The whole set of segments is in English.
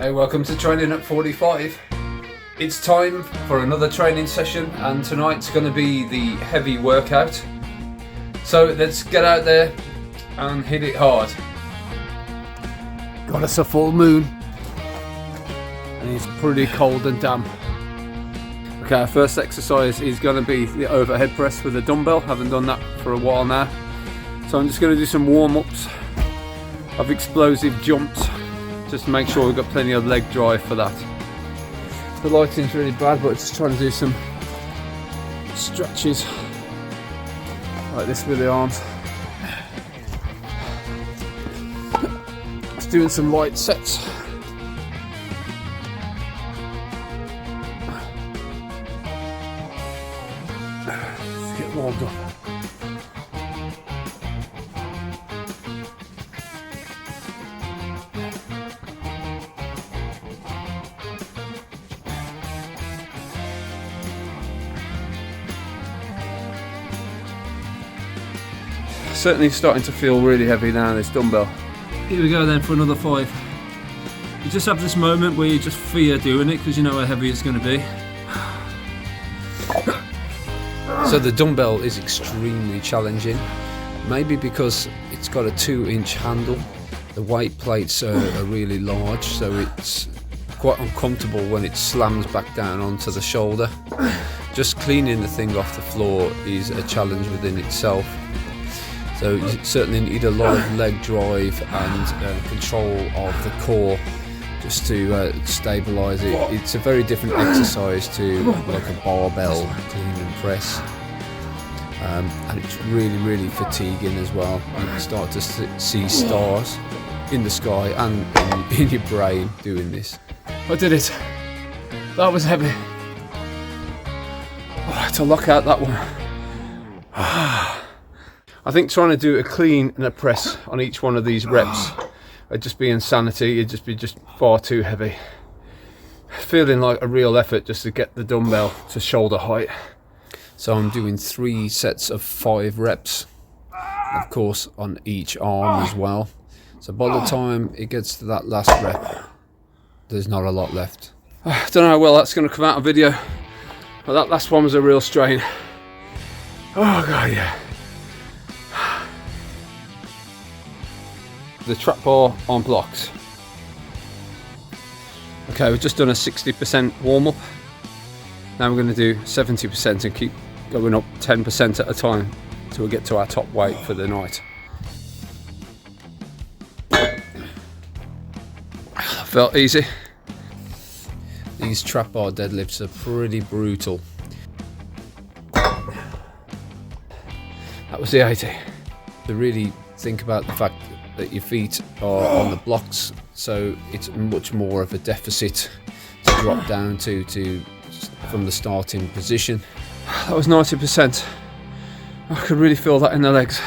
Hey, welcome to Training at 45. It's time for another training session, and tonight's going to be the heavy workout. So let's get out there and hit it hard. Got us a full moon and it's pretty cold and damp. Okay, our first exercise is going to be the overhead press with a dumbbell. Haven't done that for a while now. So I'm just going to do some warm-ups of explosive jumps, just to make sure we've got plenty of leg drive for that. The lighting's really bad, but just trying to do some stretches like this with the arms. Just doing some light sets. Let's get warmed up. Certainly starting to feel really heavy now, this dumbbell. Here we go then for another 5. You just have this moment where you just fear doing it because you know how heavy it's going to be. So the dumbbell is extremely challenging, maybe because it's got a 2-inch handle. The weight plates are really large, so it's quite uncomfortable when it slams back down onto the shoulder. Just cleaning the thing off the floor is a challenge within itself. So you certainly need a lot of leg drive and control of the core just to stabilise it. It's a very different exercise to like a barbell clean and press. And it's really fatiguing as well. You can start to see stars in the sky and in your brain doing this. I did it. That was heavy. Oh, I had to lock out that one. I think trying to do a clean and a press on each one of these reps would just be insanity. It'd just be far too heavy. Feeling like a real effort just to get the dumbbell to shoulder height. So I'm doing 3 sets of 5 reps, of course, on each arm as well. So by the time it gets to that last rep, there's not a lot left. I don't know how well that's going to come out on video, but that last one was a real strain. Oh god, yeah. The trap bar on blocks. Okay, we've just done a 60% warm-up. Now we're going to do 70% and keep going up 10% at a time till we get to our top weight for the night. Felt easy. These trap bar deadlifts are pretty brutal. That was the 80. To really think about the fact that your feet are on the blocks, so it's much more of a deficit to drop down to from the starting position. That was 90%. I could really feel that in the legs.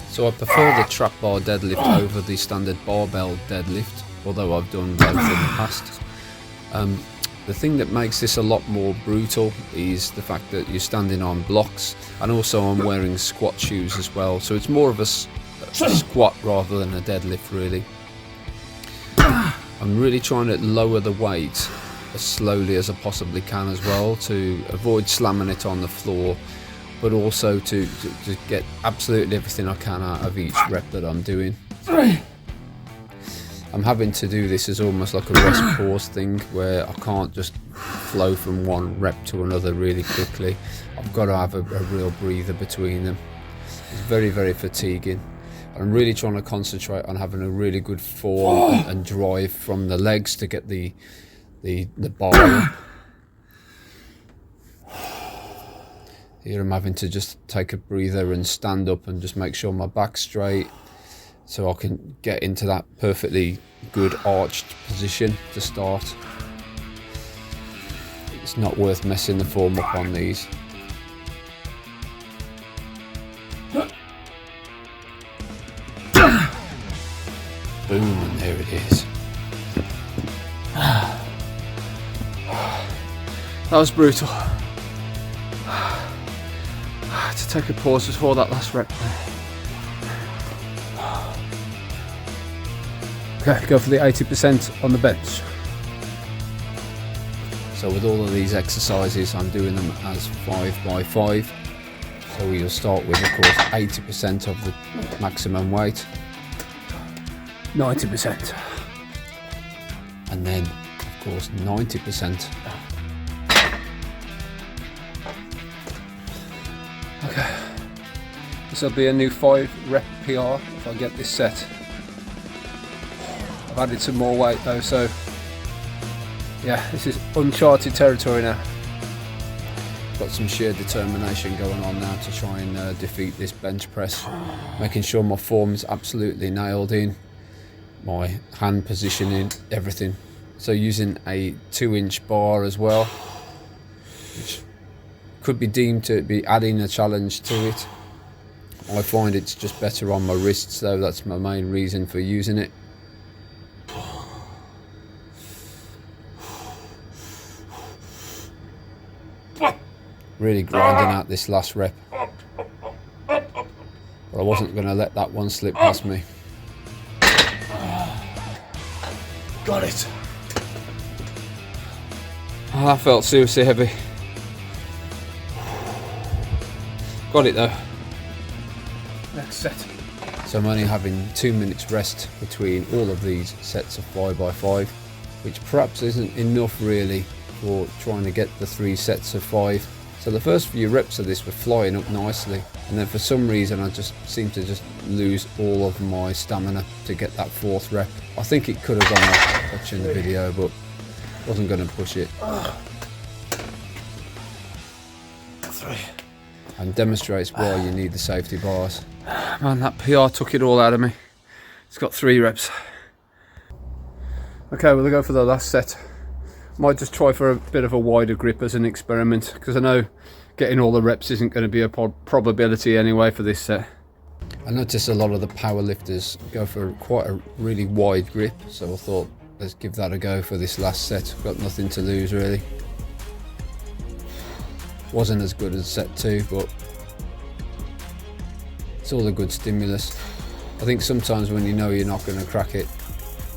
So I prefer the trap bar deadlift over the standard barbell deadlift, although I've done both in the past. The thing that makes this a lot more brutal is the fact that you're standing on blocks, and also I'm wearing squat shoes as well, so it's more of a squat rather than a deadlift really. I'm really trying to lower the weight as slowly as I possibly can as well, to avoid slamming it on the floor, but also to get absolutely everything I can out of each rep that I'm doing. I'm having to do this as almost like a rest pause thing, where I can't just flow from one rep to another really quickly. I've got to have a real breather between them. It's very fatiguing. I'm really trying to concentrate on having a really good form and drive from the legs to get the bar. Here I'm having to just take a breather and stand up and just make sure my back's straight, so I can get into that perfectly good arched position to start. It's not worth messing the form up on these. Boom, and there it is. That was brutal. take a pause before that last rep. Okay, go for the 80% on the bench. So with all of these exercises, I'm doing them as 5x5. So we'll start with, of course, 80% of the maximum weight. 90%. And then, of course, 90%. Okay. This will be a new 5 rep PR if I get this set. I've added some more weight though, so yeah, this is uncharted territory now. Got some sheer determination going on now to try and defeat this bench press. Making sure my form's absolutely nailed in, my hand positioning, everything. So using a 2-inch bar as well, which could be deemed to be adding a challenge to it. I find it's just better on my wrists though, that's my main reason for using it. Really grinding out this last rep, but I wasn't going to let that one slip past me. Got it. Oh, that felt seriously heavy. Got it though. Next set. So I'm only having 2 minutes rest between all of these sets of 5x5, which perhaps isn't enough really for trying to get the 3 sets of 5. So the first few reps of this were flying up nicely, and then for some reason I just seemed to just lose all of my stamina to get that 4th rep. I think it could have gone off watching the video, but wasn't going to push it. 3. And demonstrates why you need the safety bars. Man, that PR took it all out of me. It's got 3 reps. Okay, we'll go for the last set. Might just try for a bit of a wider grip as an experiment, because I know getting all the reps isn't going to be a probability anyway for this set. I noticed a lot of the power lifters go for quite a really wide grip, so I thought let's give that a go for this last set. I've got nothing to lose really. Wasn't as good as set 2, but it's all a good stimulus. I think sometimes when you know you're not going to crack it,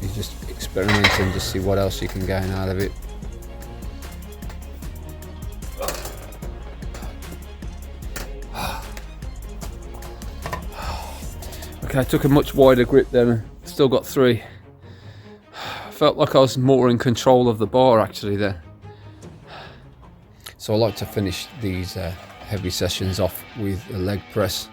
you just experiment and just see what else you can gain out of it. Okay, I took a much wider grip then, still got 3. Felt like I was more in control of the bar actually there. So I like to finish these heavy sessions off with a leg press.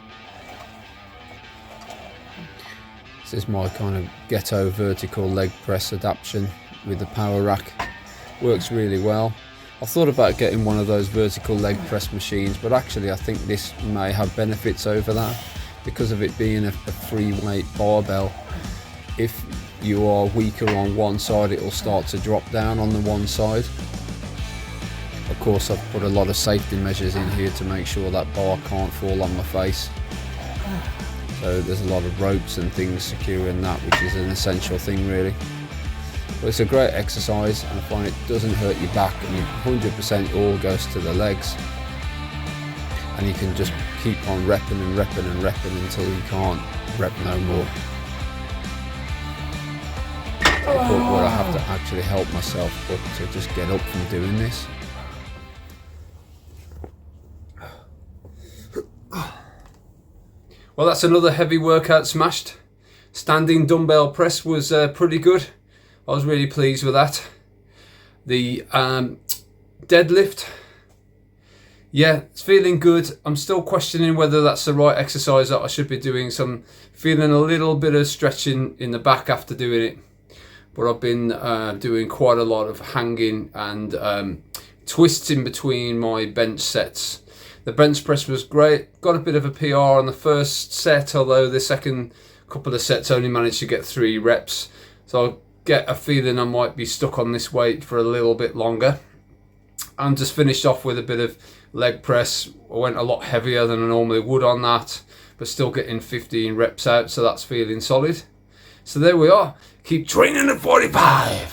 This is my kind of ghetto vertical leg press adaptation with the power rack. Works really well. I thought about getting one of those vertical leg press machines, but actually I think this may have benefits over that because of it being a free weight barbell. If you are weaker on one side, it will start to drop down on the one side. Of course, I've put a lot of safety measures in here to make sure that bar can't fall on my face. So there's a lot of ropes and things securing that, which is an essential thing really. But it's a great exercise, and I find it doesn't hurt your back, and 100% all goes to the legs. And you can just keep on repping and repping and repping until you can't rep no more. But what I have to actually help myself but to just get up from doing this. Well, that's another heavy workout smashed. Standing dumbbell press was pretty good. I was really pleased with that. The deadlift, yeah, it's feeling good. I'm still questioning whether that's the right exercise that I should be doing. So I'm feeling a little bit of stretching in the back after doing it. But I've been doing quite a lot of hanging and twists in between my bench sets. The bench press was great. Got a bit of a PR on the first set, although the second couple of sets only managed to get 3 reps. So I get a feeling I might be stuck on this weight for a little bit longer. And just finished off with a bit of leg press. I went a lot heavier than I normally would on that, but still getting 15 reps out, so that's feeling solid. So there we are. Keep training at 45.